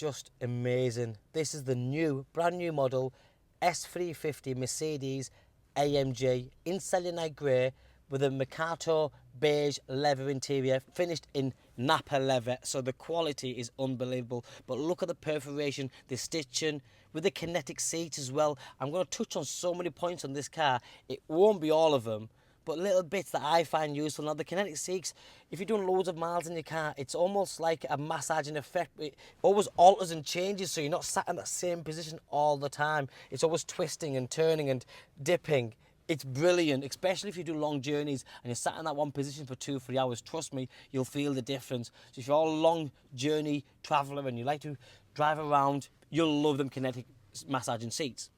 just amazing. This is the new, brand new model S350 Mercedes AMG in Selenite Grey with a Macchiato Beige leather interior, finished in Nappa Leather. So the quality is unbelievable. But look at the perforation, the stitching, with the kinetic seats as well. I'm going to touch on so many points on this car. It won't be all of them, but little bits that I find useful. Now the kinetic seats, if you're doing loads of miles in your car, it's almost like a massaging effect. It always alters and changes, so you're not sat in that same position all the time. It's always twisting and turning and dipping. It's brilliant, especially if you do long journeys and you're sat in that one position for 2-3 hours. Trust me, you'll feel the difference. So if you're a long journey traveller and you like to drive around, you'll love them kinetic massaging seats.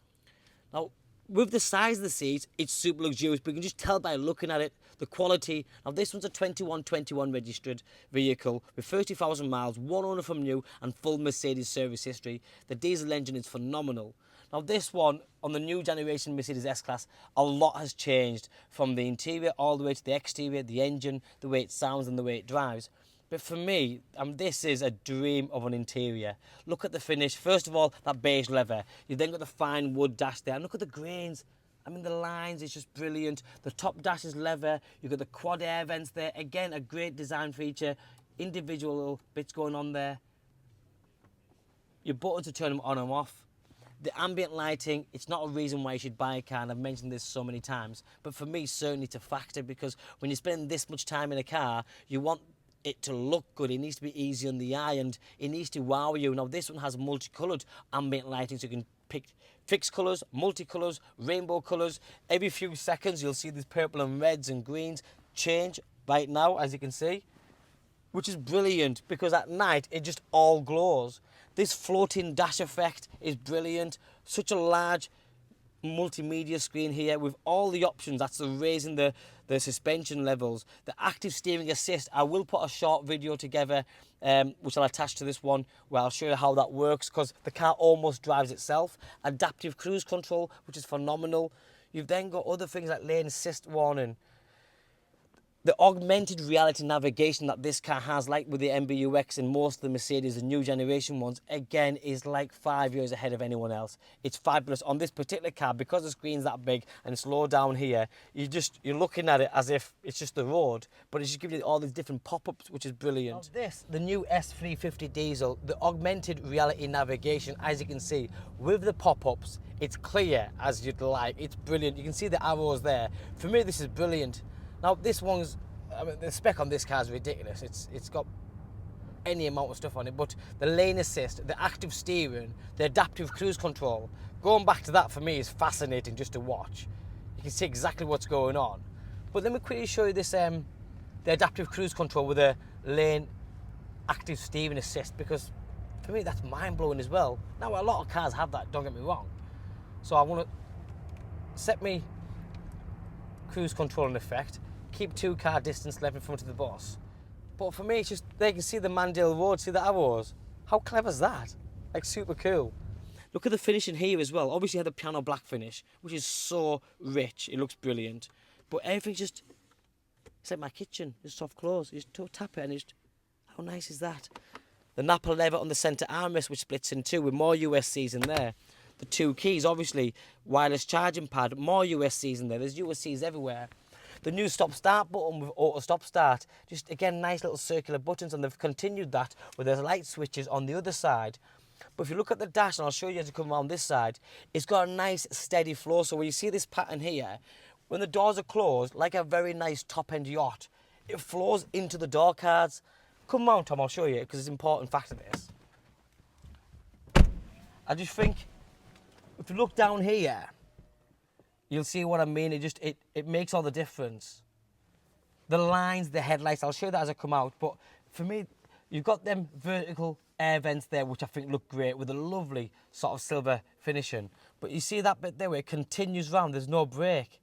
Now, with the size of the seats, it's super luxurious, but you can just tell by looking at it, the quality. Now, this one's a 2121 registered vehicle with 30,000 miles, one owner from new, and full Mercedes service history. The diesel engine is phenomenal. Now, this one, on the new generation Mercedes S-Class, a lot has changed from the interior all the way to the exterior, the engine, the way it sounds and the way it drives. But for me, this is a dream of an interior. Look at the finish. First of all, that beige leather. You've then got the fine wood dash there. And look at the grains. I mean, the lines, it's just brilliant. The top dash is leather. You've got the quad air vents there. Again, a great design feature. Individual little bits going on there. Your button to turn them on and off. The ambient lighting, it's not a reason why you should buy a car, and I've mentioned this so many times. But for me, certainly it's a factor, because when you spend this much time in a car, you want it to look good. It needs to be easy on the eye, and it needs to wow you. Now, this one has multicoloured ambient lighting, so you can pick fixed colours, multicolours, rainbow colours. Every few seconds, you'll see these purple and reds and greens change right now, as you can see, which is brilliant, because at night, it just all glows. This floating dash effect is brilliant. Such a large multimedia screen here with all the options. That's the raising the suspension levels, the active steering assist. I will put a short video together which I'll attach to this one, where I'll show you how that works, because the car almost drives itself. Adaptive cruise control, which is phenomenal. You've then got other things like lane assist warning. The augmented reality navigation that this car has, like with the MBUX and most of the Mercedes, the new generation ones, again, is like 5 years ahead of anyone else. It's fabulous. On this particular car, because the screen's that big and it's low down here, you're looking at it as if it's just the road, but it just gives you all these different pop-ups, which is brilliant. Now this, the new S350 diesel, the augmented reality navigation, as you can see, with the pop-ups, it's clear as you'd like. It's brilliant. You can see the arrows there. For me, this is brilliant. Now this one's, I mean, the spec on this car is ridiculous. It's got any amount of stuff on it, but the lane assist, the active steering, the adaptive cruise control, going back to that for me is fascinating just to watch. You can see exactly what's going on. But let me quickly show you this, the adaptive cruise control with the lane active steering assist, because for me that's mind-blowing as well. Now, a lot of cars have that, don't get me wrong. So I want to set me cruise control in effect, keep 2 car distance left in front of the boss. But for me, it's just, they can see the Mandale Road, see the arrows. How clever is that? Like, super cool. Look at the finishing here as well. Obviously, you have the piano black finish, which is so rich. It looks brilliant. But everything just, it's like my kitchen. Just soft close. You just tap it and it's, how nice is that? The Nappa leather on the centre armrest, which splits in 2 with more USCs in there. The 2 keys, obviously, wireless charging pad, more USCs in there. There's USCs everywhere. The new stop-start button with auto stop-start. Just, again, nice little circular buttons, and they've continued that with the light switches on the other side. But if you look at the dash, and I'll show you as you come around this side, it's got a nice steady flow. So when you see this pattern here, when the doors are closed, like a very nice top-end yacht, it flows into the door cards. Come round, Tom, I'll show you, because it's an important fact of this. I just think, if you look down here, you'll see what I mean. It makes all the difference. The lines, the headlights, I'll show you that as I come out. But for me, you've got them vertical air vents there, which I think look great, with a lovely sort of silver finishing. But you see that bit there where it continues round, there's no break.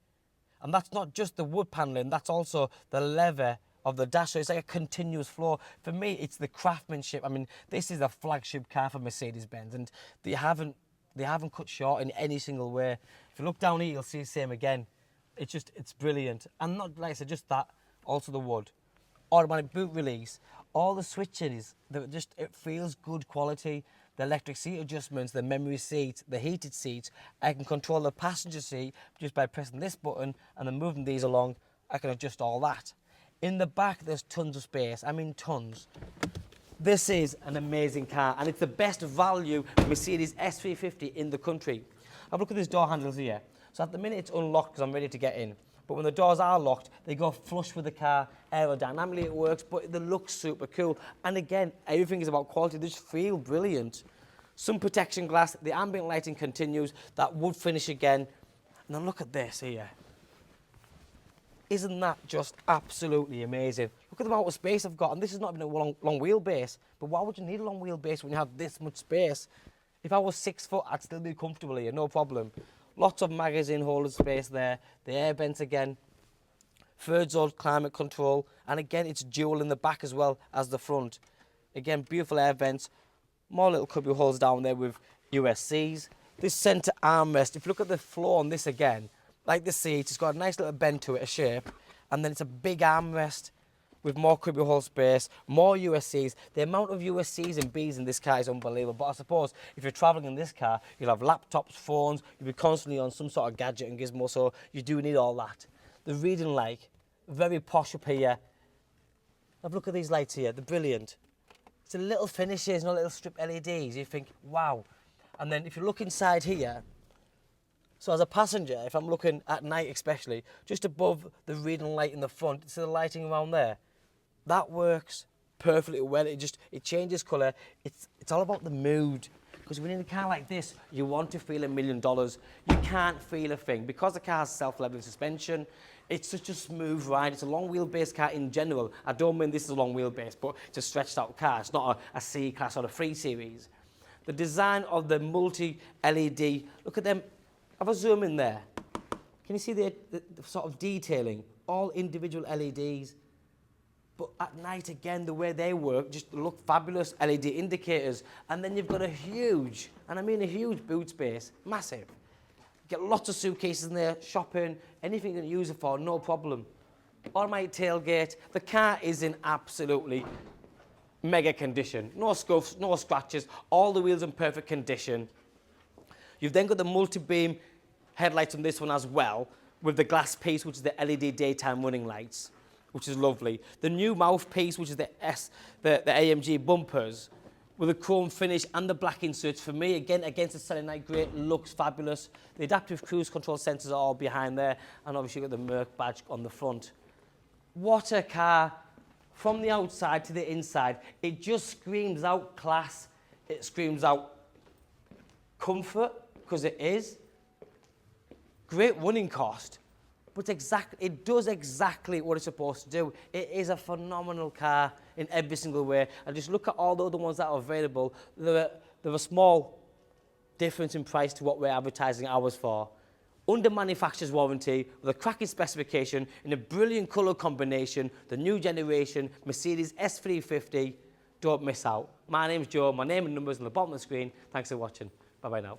And that's not just the wood paneling, that's also the leather of the dash. So it's like a continuous flow. For me, it's the craftsmanship. I mean, this is a flagship car for Mercedes-Benz, and they haven't cut short in any single way. If you look down here, you'll see the same again. It's brilliant. And not, like I said, just that, also the wood. Automatic boot release, All the switches, it feels good quality. The electric seat adjustments, the memory seat, the heated seats. I can control the passenger seat just by pressing this button and then moving these along. I can adjust all that. In the back, there's tons of space. I mean, tons. This is an amazing car, and it's the best value Mercedes S350 in the country. Have a look at these door handles here. So at the minute, it's unlocked because I'm ready to get in. But when the doors are locked, they go flush with the car. Aerodynamically, it works, but they look super cool. And again, everything is about quality. They just feel brilliant. Sun protection glass, the ambient lighting continues. That wood finish again. And then look at this here. Isn't that just absolutely amazing? Look at the amount of space I've got. And this is not even a long wheelbase. But why would you need a long wheelbase when you have this much space? If I was 6 foot, I'd still be comfortable here, no problem. Lots of magazine holder space there. The air vents again. Third zone climate control. And again, it's dual in the back as well as the front. Again, beautiful air vents. More little cubby holes down there with USCs. This centre armrest, if you look at the floor on this again, like the seat, it's got a nice little bend to it, a shape. And then it's a big armrest with more cubby hole space, more USCs. The amount of USCs and Bs in this car is unbelievable. But I suppose if you're travelling in this car, you'll have laptops, phones, you'll be constantly on some sort of gadget and gizmo, so you do need all that. The reading light, very posh up here. Have a look at these lights here, they're brilliant. It's a little finishes, no little strip LEDs. You think, wow. And then if you look inside here, so as a passenger, if I'm looking at night especially, just above the reading light in the front, see the lighting around there? That works perfectly well. It changes colour. It's all about the mood. Because when in a car like this, you want to feel $1 million. You can't feel a thing. Because the car has self-leveling suspension, it's such a smooth ride. It's a long wheelbase car in general. I don't mean this is a long wheelbase, but it's a stretched out car. It's not a C-Class or a 3 Series. The design of the multi-LED, look at them. Have a zoom in there. Can you see the sort of detailing? All individual LEDs. But at night, again, the way they work just look fabulous. LED indicators. And then you've got a huge, and I mean a huge boot space. Massive. Get lots of suitcases in there, shopping, anything you can use it for, no problem. Automatic tailgate. The car is in absolutely mega condition. No scuffs, no scratches. All the wheels in perfect condition. You've then got the multi-beam headlights on this one as well, with the glass piece, which is the LED daytime running lights, which is lovely. The new mouthpiece, which is the AMG bumpers, with the chrome finish and the black inserts. For me, again, against the Selenite Grey, looks fabulous. The adaptive cruise control sensors are all behind there, and obviously you've got the Merc badge on the front. What a car. From the outside to the inside, it just screams out class. It screams out comfort, because it is. Great running cost, but it does exactly what it's supposed to do. It is a phenomenal car in every single way. And just look at all the other ones that are available. They're a small difference in price to what we're advertising ours for. Under manufacturer's warranty, with a cracking specification, in a brilliant colour combination, the new generation Mercedes S350. Don't miss out. My name's Joe. My name and number's on the bottom of the screen. Thanks for watching. Bye-bye now.